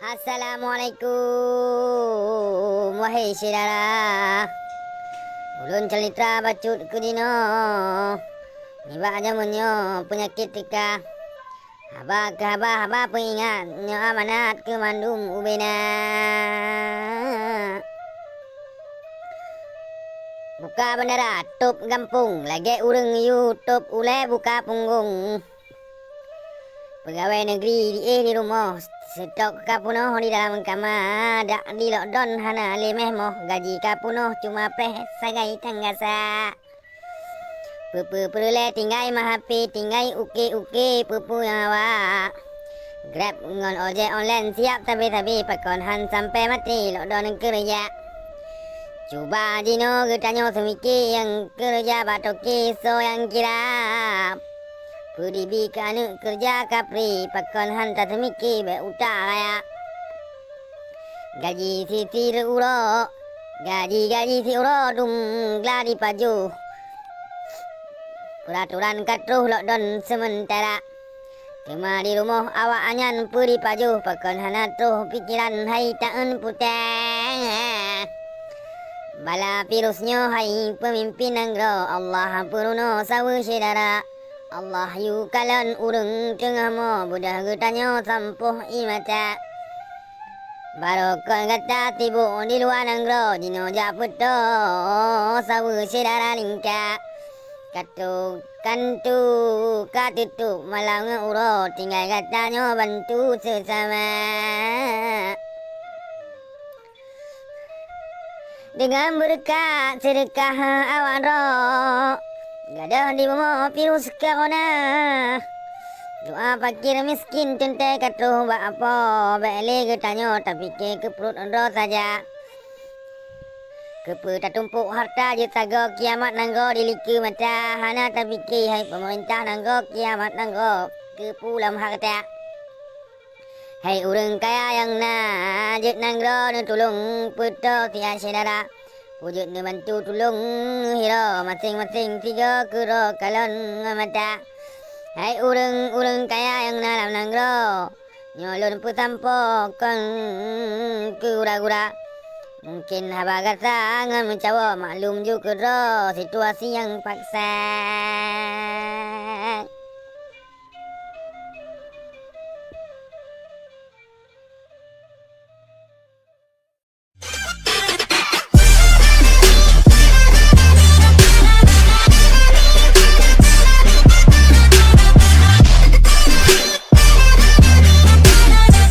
Assalamualaikum wahai saudara. Ulun cerita bacut ku dino. Niba jamunyo penyakit tika. Haba ke haba pengingat nyo amanat ke mandum ubena. Buka bandara tup gampung lagi ureng YouTube ule buka punggung. Pegawai negeri di rumah stok kapunoh di dalam kamar dak di lockdown hana lemeh moh gaji kapunoh cuma preh sagai tanggasa. Pupu perle tinggai mahapi tinggai uke pupu nyawa. Grab ngon ojek online siap tapi pakon han sampai mati lockdown kerja. Cuba dino getanyo semiki yang kerja batoki so yang kira. Pudi bikanu kerja kapri pakon hantar semiki be utara. Gaji si uro gaji si uro dum gladi paju. Peraturan katruh lockdown sementara. Cuma di rumah awak anyan pudi paju pakon hanatruh pikiran hai taun puteng. Bala virusnya hai pemimpin anggro Allah hampuruno sawu saudara. Allah yu kalon urung tengah mo budah getanyo sampuh imata. Barokon kata tibu di luar anggro dino japuto sawu saudara lingka. Katu kantu katutu malang uro tinggal katanyo bantu sesama. Dengan berkat sedekah awak roh gadah di bawah virus corona. Doa fakir miskin tentai katruh ba apa bele getanyo tapi ke perut endo saja. Kepe tumpuk harta je tago kiamat nanggo diliku mata hana tapi ke hai pemerintah nanggo kiamat nanggo ke pulam harta. Hai urang kaya yang na jet nangro nu tulung puto tiada saudara. Wujud nu bantu tulung hero masing-masing tiga kuro kalon mata. Hai urang kaya yang na lam nangro nyolon putampo kon kura-kura. Mungkin haba kata ngan mencawa maklum juga situasi yang paksa.